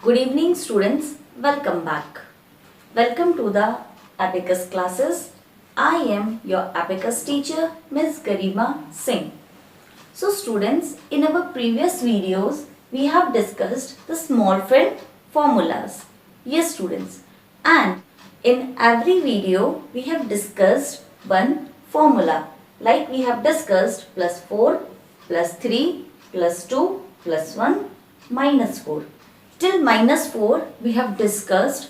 Good evening students, welcome back. Welcome to the Abacus classes. I am your Abacus teacher Ms. Garima Singh. So students, in our previous videos we have discussed the small friend formulas. Yes students, and in every video we have discussed one formula, like we have discussed plus 4, plus 3, plus 2, plus 1, minus 4. Till minus 4 we have discussed,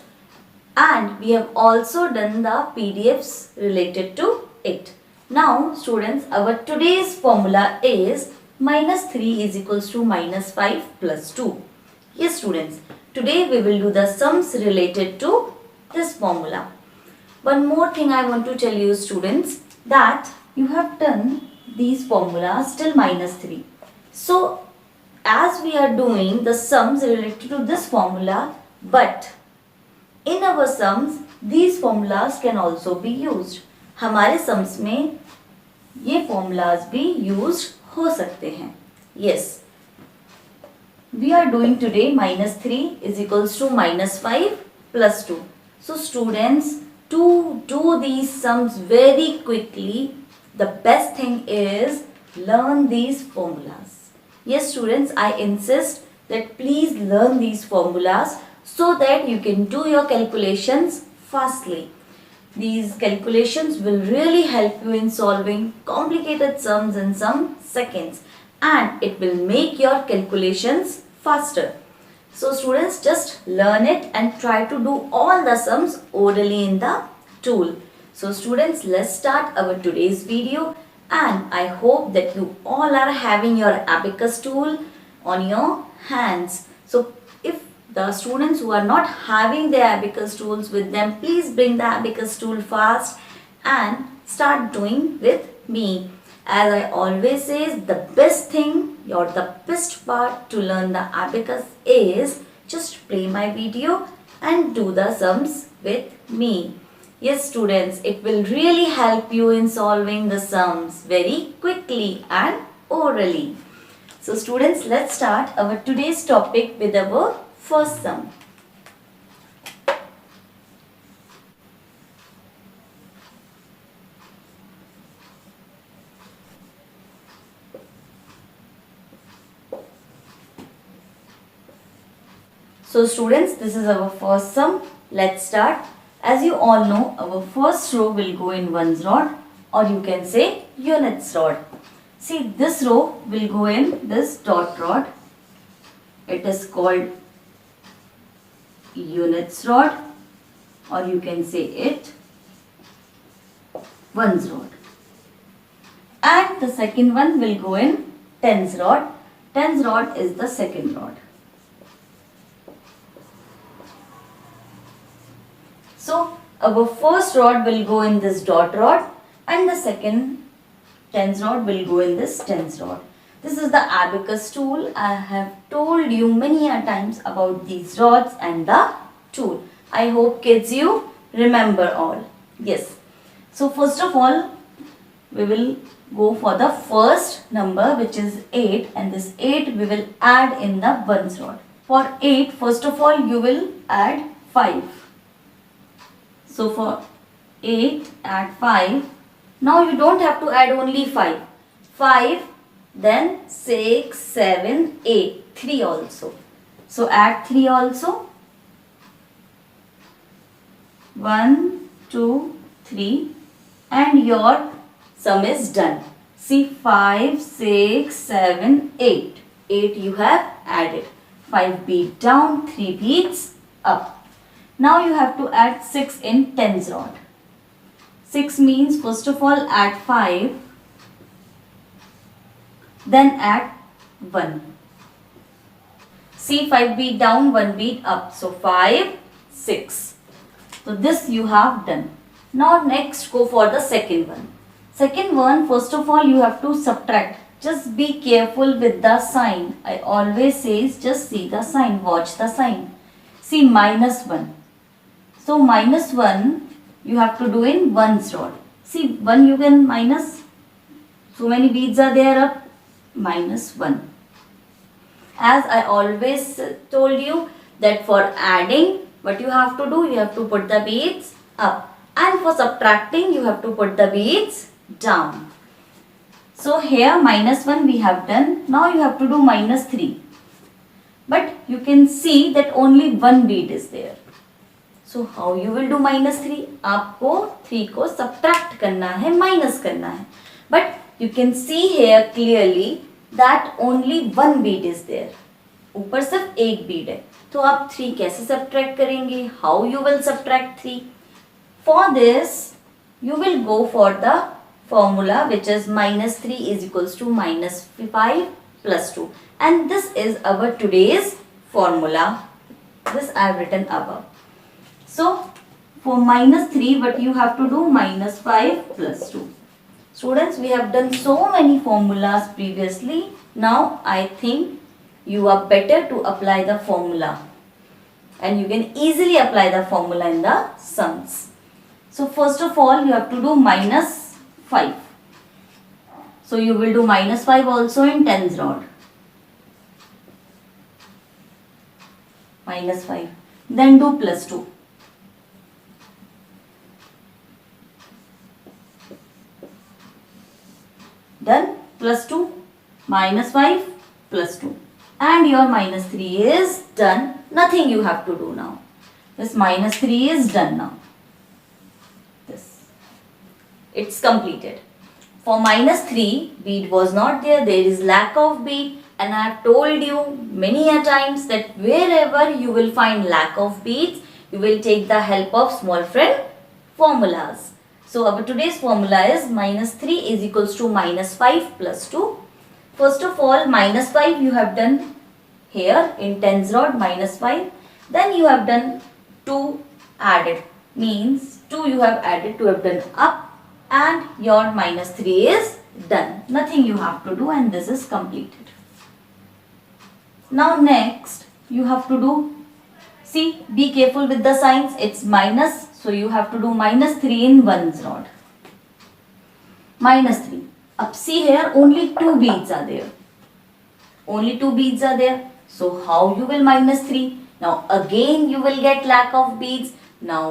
and we have also done the PDFs related to it. Now students, our today's formula is minus 3 is equals to minus 5 plus 2. Yes students, today we will do the sums related to this formula. One more thing I want to tell you students, that you have done these formulas till minus 3. So as we are doing the sums related to this formula, but in our sums these formulas can also be used. हमारे sums में ये formulas भी used हो सकते हैं. Yes, we are doing today minus 3 is equals to minus 5 plus 2. So students, to do these sums very quickly, the best thing is learn these formulas. Yes students, I insist that please learn these formulas so that you can do your calculations fastly. These calculations will really help you in solving complicated sums in some seconds, and it will make your calculations faster. So students, just learn it and try to do all the sums orally in the tool. So students, let's start our today's video, and I hope that you all are having your Abacus tool on your hands. So if the students who are not having their Abacus tools with them, please bring the Abacus tool fast and start doing with me. As I always say, the best thing or the best part to learn the Abacus is just play my video and do the sums with me. Yes students, it will really help you in solving the sums very quickly and orally. So students, let's start our today's topic with our first sum. So students, this is our first sum. Let's start. As you all know, our first row will go in ones rod, or you can say units rod. See, this row will go in this dot rod. It is called units rod, or you can say it ones rod. And the second one will go in tens rod. Tens rod is the second rod. So our first rod will go in this dot rod, and the second tens rod will go in this tens rod. This is the Abacus tool. I have told you many a times about these rods and the tool. I hope kids you remember all. Yes. So first of all, we will go for the first number, which is 8, and this 8 we will add in the ones rod. For 8, first of all you will add 5. So for 8 add 5. Now you don't have to add only 5. 5, then 6, 7, 8. 3 also. So add 3 also. 1, 2, 3. And your sum is done. See, 5, 6, 7, 8. 8 you have added. 5 beat down, 3 beats up. Now you have to add 6 in tens rod. 6 means first of all add 5, then add 1. See, 5 beat down, 1 beat up. So 5, 6. So this you have done. Now next go for the second one. Second one, first of all you have to subtract. Just be careful with the sign. I always say just see the sign, watch the sign. See, minus 1. So minus 1 you have to do in ones rod. See, 1 you can minus. So many beads are there up. Minus 1. As I always told you, that for adding, what you have to do, you have to put the beads up, and for subtracting, you have to put the beads down. So here -1 we have done. Now you have to do -3. But you can see that only one bead is there. So how you will do -3? आपको 3 को subtract करना है, minus करना है. But you can see here clearly that only one bead is there. ऊपर सिर्फ एक bead है. तो आप 3 कैसे subtract करेंगे? How you will subtract 3? For this, you will go for the formula which is -3 is equals to -5 plus 2. And this is our today's formula. This I have written above. So, for -3, what you have to do? -5 plus 2. Students, we have done so many formulas previously. Now, I think you are better to apply the formula. And you can easily apply the formula in the sums. So, first of all, you have to do -5. So, you will do -5 also in tens rod. -5. Then do +2. Done. +2, -5, +2. And your -3 is done. Nothing you have to do now. This -3 is done now. This. It's completed. For -3, bead was not there. There is lack of bead. And I have told you many a times that wherever you will find lack of beads, you will take the help of small friend formulas. So our today's formula is -3 is equals to -5 plus 2. First of all, -5 you have done here in tens rod -5. Then you have done 2 added. Means 2 you have added to have done up, and your -3 is done. Nothing you have to do, and this is completed. Now next you have to do, see, be careful with the signs. It's minus, so you have to do -3 in ones rod. -3. Up see here only 2 beads are there. Only 2 beads are there. So how you will -3? Now again you will get lack of beads. Now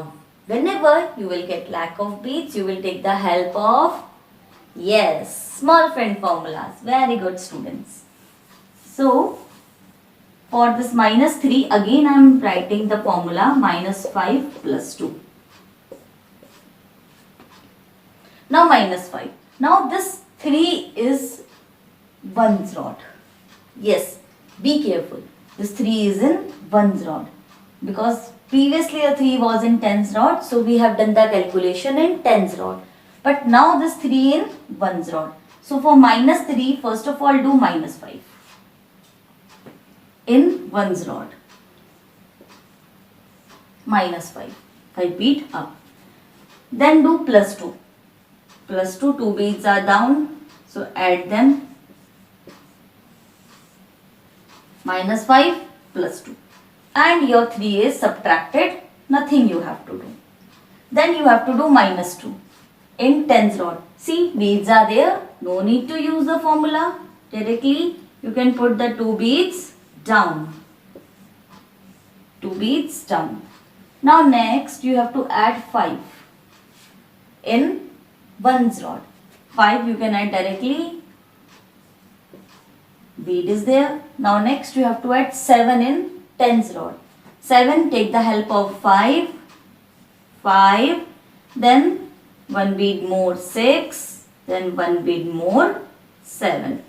whenever you will get lack of beads, you will take the help of, yes, small friend formulas. Very good, students. So for this -3, again I am writing the formula -5 plus 2. Now -5. Now this 3 is ones rod. Yes, be careful. This 3 is in ones rod. Because previously the 3 was in tens rod. So we have done the calculation in tens rod. But now this 3 in ones rod. So for -3, first of all do -5. In ones rod. -5. 5 bead up. Then do +2. +2, 2 beads are down. So add them. -5 plus 2. And your 3 is subtracted. Nothing you have to do. Then you have to do -2. In tens rod. See, beads are there. No need to use the formula. Directly you can put the 2 beads down. 2 beads down. Now next you have to add 5 in ones rod. 5 you can add directly. Bead is there. Now next you have to add 7 in tens rod. 7, take the help of 5. 5. Then 1 bead more 6. Then 1 bead more 7.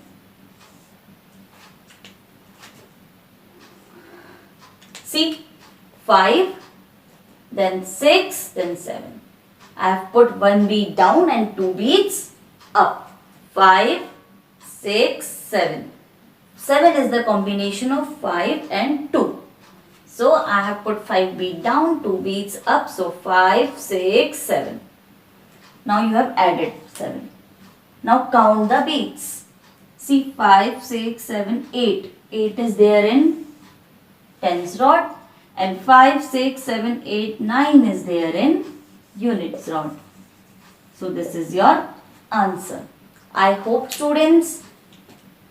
See, 5, then 6, then 7. I have put 1 bead down and 2 beads up. 5, 6, 7. 7 is the combination of 5 and 2. So I have put 5 bead down, 2 beads up. So 5, 6, 7. Now you have added 7. Now count the beads. See, 5, 6, 7, 8. 8 is there in tens rod, and 5, 6, 7, 8, 9 is there in units rod. So this is your answer. I hope students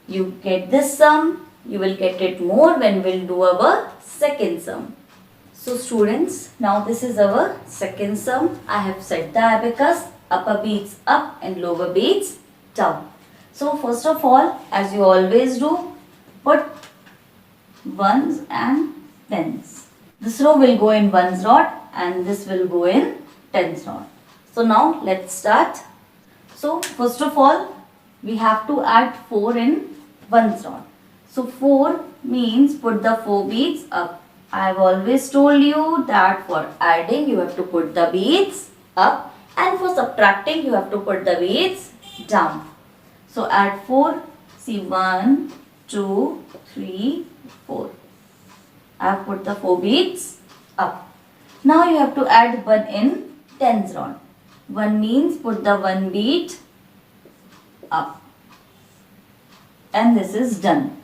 you get this sum. you will get it more when we'll do our second sum. So students, now this is our second sum. I have set the abacus, upper beats up and lower beats down. So first of all, as you always do, put ones and tens. This row will go in ones rod and this will go in tens rod. So now let's start. So first of all, we have to add 4 in ones rod. So 4 means put the 4 beads up. I have always told you that for adding you have to put the beads up and for subtracting you have to put the beads down. So add 4. See 1, 2, 3, 4. I have put the 4 beads up. Now you have to add 1 in tens rod. 1 means put the 1 bead up. And this is done.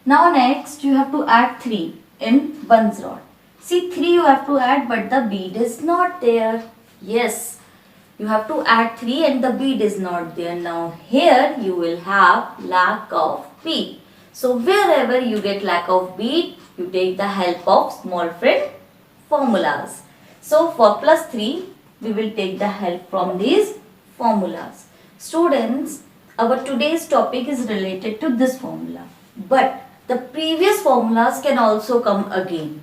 Now next you have to add 3 in ones rod. See 3 you have to add but the bead is not there. Yes, you have to add 3 and the bead is not there. Now here you will have lack of bead. So wherever you get lack of bead, you take the help of small friend formulas. So for plus 3, we will take the help from these formulas. Students, our today's topic is related to this formula. But the previous formulas can also come again.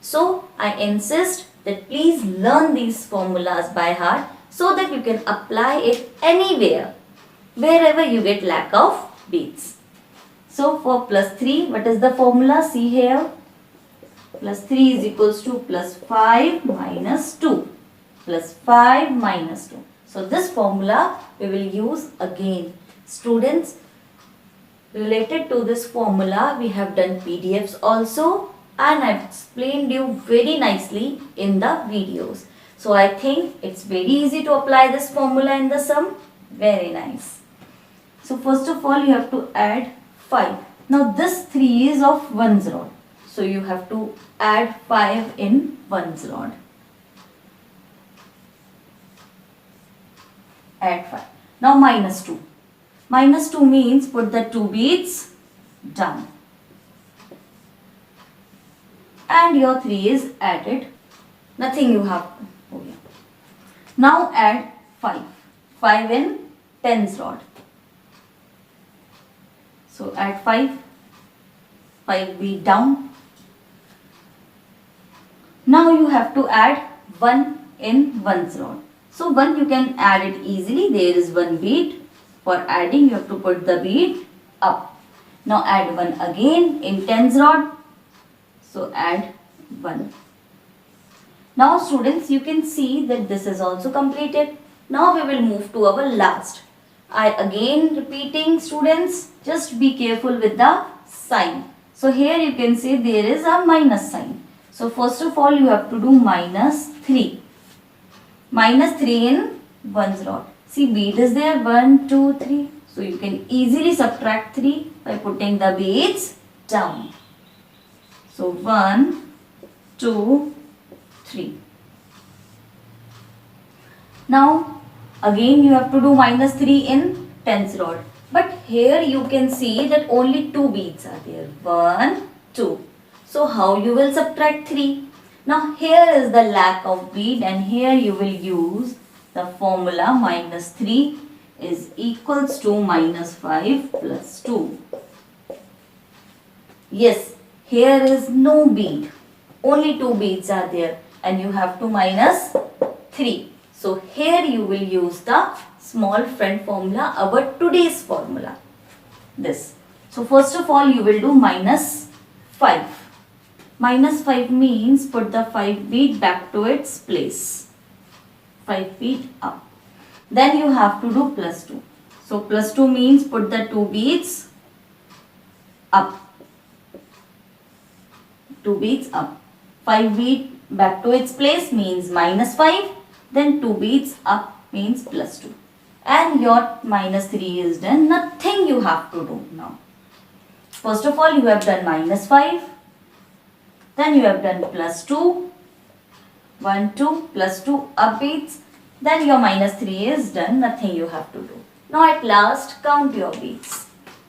So I insist that please learn these formulas by heart so that you can apply it anywhere, wherever you get lack of beads. So for plus 3, what is the formula? See here. Plus 3 is equals to plus 5 minus 2. Plus 5 minus 2. So this formula we will use again. Students, related to this formula, we have done PDFs also and I've explained you very nicely in the videos. So I think it's very easy to apply this formula in the sum. Very nice. So first of all, you have to add 5. Now this 3 is of ones rod. So you have to add 5 in ones rod. Add 5. Now minus 2. Minus 2 means put the 2 beads down. And your 3 is added. Nothing you have. Oh yeah. Now add 5. 5 in tens rod. So add 5. 5 bead down. Now you have to add 1 in ones rod. So 1 you can add it easily. There is 1 bead. For adding you have to put the bead up. Now add 1 again in tens rod. So add 1. Now students, you can see that this is also completed. Now we will move to our last. I again repeating students, just be careful with the sign. So here you can see there is a minus sign. So first of all you have to do minus 3. Minus 3 in ones rod. See bead is there 1, 2, 3. So you can easily subtract 3 by putting the beads down. So 1, 2, 3. Now again you have to do minus 3 in tens rod. But here you can see that only 2 beads are there. 1, 2. So how you will subtract 3? Now here is the lack of bead and here you will use the formula minus 3 is equals to minus 5 plus 2. Yes, here is no bead. Only 2 beads are there and you have to minus 3. So here you will use the small friend formula, our today's formula. This. So first of all you will do minus 5. Minus 5 means put the 5 bead back to its place. 5 bead up. Then you have to do plus 2. So plus 2 means put the 2 beads up. 2 beads up. 5 bead back to its place means minus 5. Then 2 beads up means plus 2. And your minus 3 is done. Nothing you have to do now. First of all you have done minus 5. Then you have done plus 2. 1, 2, plus 2 up beads. Then your minus 3 is done. Nothing you have to do. Now at last count your beads.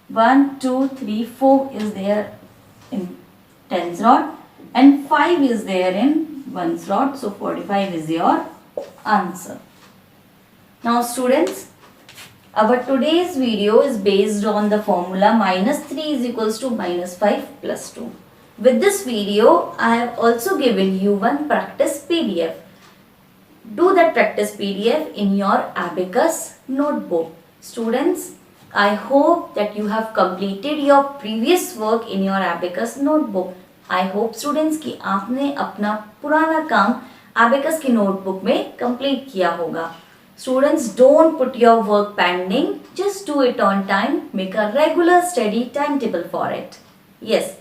1, 2, 3, 4 is there in tens rod and 5 is there in ones rod. So 45 is your answer. Now students, our today's video is based on the formula -3 is equals to -5 plus 2. With this video, I have also given you one practice PDF. Do that practice PDF in your Abacus notebook. Students, I hope that you have completed your previous work in your Abacus notebook. I hope students कि आपने अपना पुराना काम Abacus की notebook में complete किया होगा. Students, don't put your work pending. Just do it on time. Make a regular study timetable for it. Yes.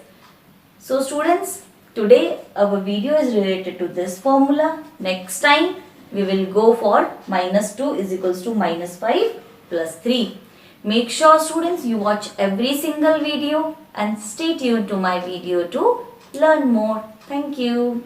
So students, today our video is related to this formula. Next time we will go for -2 is equals to -5 plus 3. Make sure students you watch every single video and stay tuned to my video to learn more. Thank you.